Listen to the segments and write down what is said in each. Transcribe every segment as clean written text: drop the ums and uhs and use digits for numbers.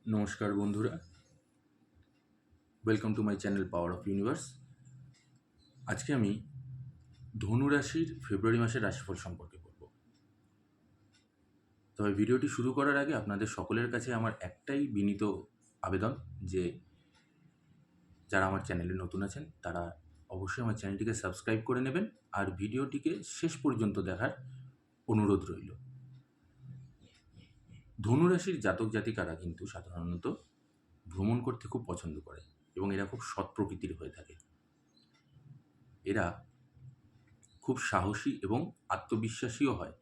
নমস্কার বন্ধুরা, welcome to my channel power of universe. আজকে আমি ধনু রাশির ফেব্রুয়ারি মাসের রাশিফল সম্পর্কে বলব। তবে ভিডিওটি শুরু করার আগে আপনাদের সকলের কাছে আমার একটাই বিনীত আবেদন যে যারা আমার চ্যানেলে নতুন আছেন তারা অবশ্যই আমার চ্যানেলটিকে সাবস্ক্রাইব করে নেবেন আর ভিডিওটিকে শেষ পর্যন্ত দেখার অনুরোধ রইল। ধনু রাশির জাতক জাতিকারা কিন্তু সাধারণত ভ্রমণ করতে খুব পছন্দ করে এবং এরা খুব সৎ প্রকৃতির হয়ে থাকে। এরা খুব সাহসী এবং আত্মবিশ্বাসীও হয়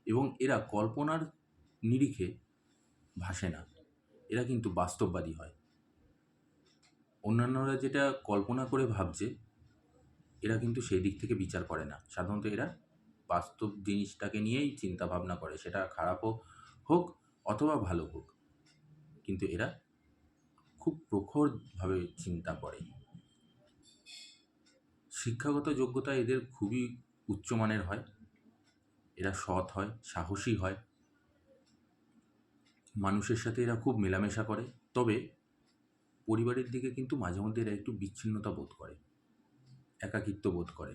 এবং এরা কল্পনার নিরিখে ভাসে না, এরা কিন্তু বাস্তববাদী হয়। অন্যান্যরা যেটা কল্পনা করে ভাবছে এরা কিন্তু সেই দিক থেকে বিচার করে না। সাধারণত এরা বাস্তব জিনিসটাকে নিয়েই চিন্তা ভাবনা করে, সেটা খারাপও হোক অথবা ভালো হোক, কিন্তু এরা খুব প্রখরভাবে চিন্তা করে। শিক্ষাগত যোগ্যতা এদের খুবই উচ্চমানের হয়, এরা সৎ হয়, সাহসী হয়, মানুষের সাথে এরা খুব মেলামেশা করে। তবে পরিবারের দিকে কিন্তু মাঝে মধ্যে এরা একটু বিচ্ছিন্নতা বোধ করে, একাকিত্ব বোধ করে।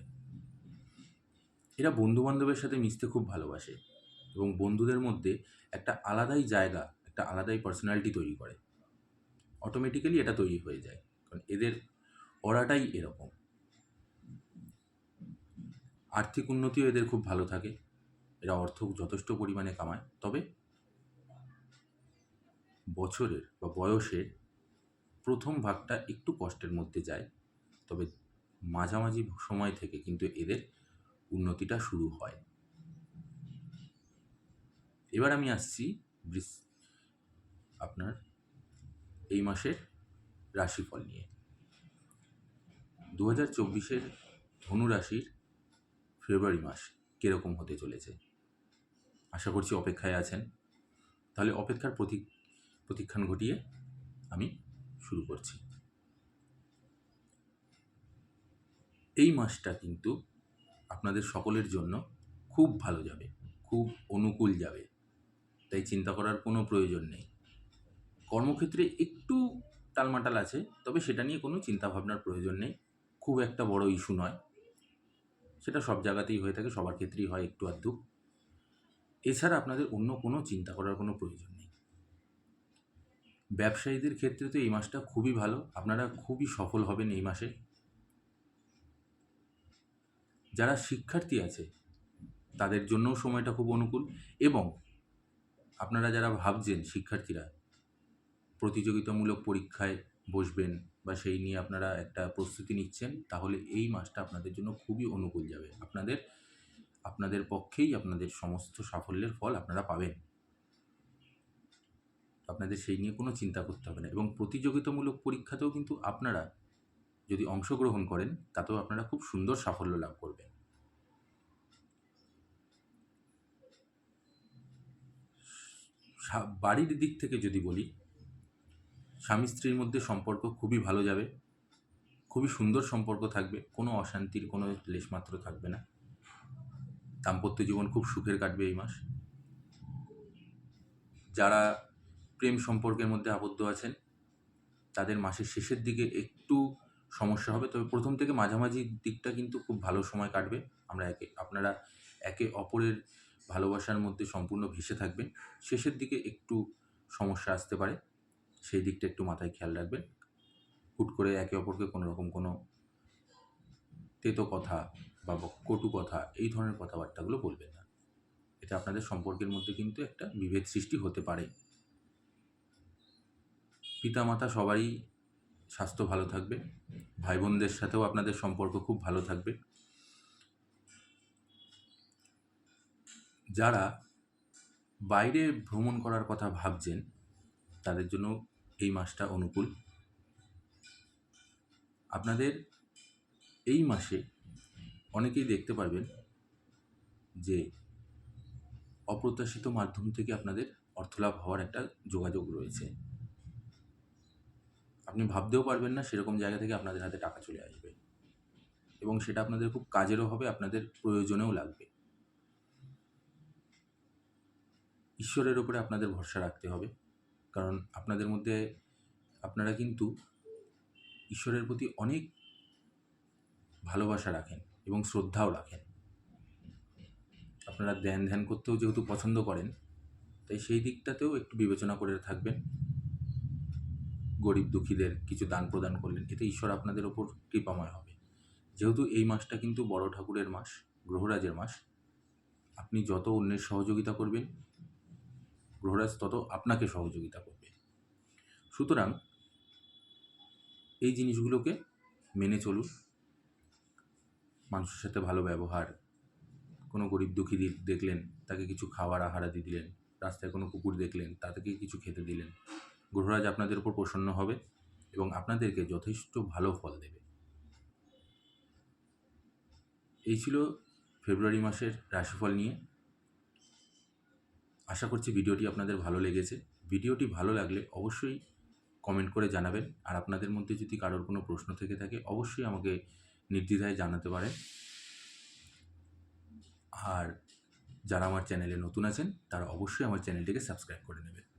এরা বন্ধুবান্ধবের সাথে মিশতে খুব ভালোবাসে এবং বন্ধুদের মধ্যে একটা আলাদাই জায়গা, একটা আলাদাই পার্সোনালিটি তৈরি করে। অটোমেটিক্যালি এটা তৈরি হয়ে যায়, কারণ এদের অরাটাই এরকম। আর্থিক উন্নতিও এদের খুব ভালো থাকে, এরা অর্থ যথেষ্ট পরিমাণে কামায়। তবে বছরের বা বয়সের প্রথম ভাগটা একটু কষ্টের মধ্যে যায়, তবে মাঝামাঝি সময় থেকে কিন্তু এদের উন্নতিটা শুরু হয়। এবার আমি আসছি আপনার এই মাসের রাশিফল নিয়ে। 2024-এর ধনু রাশির ফেব্রুয়ারি মাস কীরকম হতে চলেছে আশা করছি অপেক্ষায় আছেন। তাহলে অপেক্ষার প্রতীক্ষান ঘটিয়ে আমি শুরু করছি। এই মাসটা কিন্তু আপনাদের সকলের জন্য খুব ভালো যাবে, খুব অনুকূল যাবে, তাই চিন্তা করার কোনো প্রয়োজন নেই। কর্মক্ষেত্রে একটু টালমাটাল আছে, তবে সেটা নিয়ে কোনো চিন্তাভাবনার প্রয়োজন নেই, খুব একটা বড় ইস্যু নয়। সেটা সব জায়গাতেই হয়ে থাকে, সবার ক্ষেত্রেই হয় একটু আধটু। এছাড়া আপনাদের অন্য কোনো চিন্তা করার কোনো প্রয়োজন নেই। ব্যবসায়ীদের ক্ষেত্রে তো এই মাসটা খুবই ভালো, আপনারা খুবই সফল হবেন এই মাসে। যারা শিক্ষার্থী আছে তাদের জন্যও সময়টা খুব অনুকূল, এবং আপনারা যারা ভাবছেন শিক্ষার্থীরা প্রতিযোগিতামূলক পরীক্ষায় বসবেন বা সেই নিয়ে আপনারা একটা প্রস্তুতি নিচ্ছেন, তাহলে এই মাসটা আপনাদের জন্য খুবই অনুকূল যাবে। আপনাদের পক্ষেই আপনাদের সমস্ত সাফল্যের ফল আপনারা পাবেন। আপনাদের সেই নিয়ে কোনো চিন্তা করতে হবে না। এবং প্রতিযোগিতামূলক পরীক্ষাতেও কিন্তু আপনারা যদি অংশগ্রহণ করেন তাতেও আপনারা খুব সুন্দর সাফল্য লাভ করবেন। বাড়ির দিক থেকে যদি বলি, স্বামী স্ত্রীর মধ্যে সম্পর্ক খুবই ভালো যাবে, খুবই সুন্দর সম্পর্ক থাকবে, কোনো অশান্তির কোনো লেশমাত্র থাকবে না। দাম্পত্য জীবন খুব সুখের কাটবে এই মাস। যারা প্রেম সম্পর্কের মধ্যে আবদ্ধ আছেন তাদের মাসের শেষের দিকে একটু সমস্যা হবে, তবে প্রথম থেকে মাঝামাঝি দিকটা কিন্তু খুব ভালো সময় কাটবে। আপনারা একে অপরের ভালোবাসার মধ্যে সম্পূর্ণ ভেসে থাকবেন। শেষের দিকে একটু সমস্যা আসতে পারে, সেই দিকটা একটু মাথায় খেয়াল রাখবেন। হুট করে একে অপরকে কোনো রকম কোনো তেতো কথা বা কটু কথা এই ধরনের কথাবার্তাগুলো বলবেন না, এটা আপনাদের সম্পর্কের মধ্যে কিন্তু একটা বিভেদ সৃষ্টি হতে পারে। পিতামাতা সবারই স্বাস্থ্য ভালো থাকবে, ভাই বোনদের সাথেও আপনাদের সম্পর্ক খুব ভালো থাকবে। যারা বাইরে ভ্রমণ করার কথা ভাবছেন তাদের জন্য এই মাসটা অনুকূল। আপনাদের এই মাসে অনেকেই দেখতে পারবেন যে অপ্রত্যাশিত মাধ্যম থেকে আপনাদের অর্থলাভ হওয়ার একটা যোগাযোগ রয়েছে। আপনি ভাবতেও পারবেন না সেরকম জায়গা থেকে আপনাদের হাতে টাকা চলে আসবে, এবং সেটা আপনাদের খুব কাজেরও হবে, আপনাদের প্রয়োজনেও লাগবে। ঈশ্বরের উপরে আপনাদের ভরসা রাখতে হবে। কারণ আপনারা কিন্তু ঈশ্বরের প্রতি অনেক ভালোবাসা রাখেন এবং শ্রদ্ধাও রাখেন। আপনারা ধ্যান করতেও যেহেতু পছন্দ করেন, তাই সেই দিকটাতেও একটু বিবেচনা করে থাকবেন। গরিব দুঃখীদের কিছু দান প্রদান করলেন, এতে ঈশ্বর আপনাদের ওপর কৃপাময় হবে। যেহেতু এই মাসটা কিন্তু বড় ঠাকুরের মাস, গ্রহরাজের মাস, আপনি যত অন্যের সহযোগিতা করবেন, গ্রহরাজ তত আপনাকে সহযোগিতা করবে। সুতরাং এই জিনিসগুলোকে মেনে চলুন। মানুষের সাথে ভালো ব্যবহার, কোনো গরিব দুঃখী দেখলেন, তাকে কিছু খাওয়ার আহারাদি দিলেন, রাস্তায় কোনো কুকুর দেখলেন, তাদেরকে কিছু খেতে দিলেন। গ্রহরাজ আপনাদের উপর প্রসন্ন হবে এবং আপনাদেরকে যথেষ্ট ভালো ফল দেবে। এই ছিল ফেব্রুয়ারি মাসের রাশিফল নিয়ে। আশা করছি ভিডিওটি আপনাদের ভালো লেগেছে। ভিডিওটি ভালো লাগলে অবশ্যই কমেন্ট করে জানাবেন। আর আপনাদের মধ্যে যদি কারোর কোনো প্রশ্ন থেকে থাকে, অবশ্যই আমাকে নির্দ্বিধায় জানাতে পারেন। আর যারা আমার চ্যানেলে নতুন আছেন, তারা অবশ্যই আমার চ্যানেলটিকে সাবস্ক্রাইব করে নেবেন।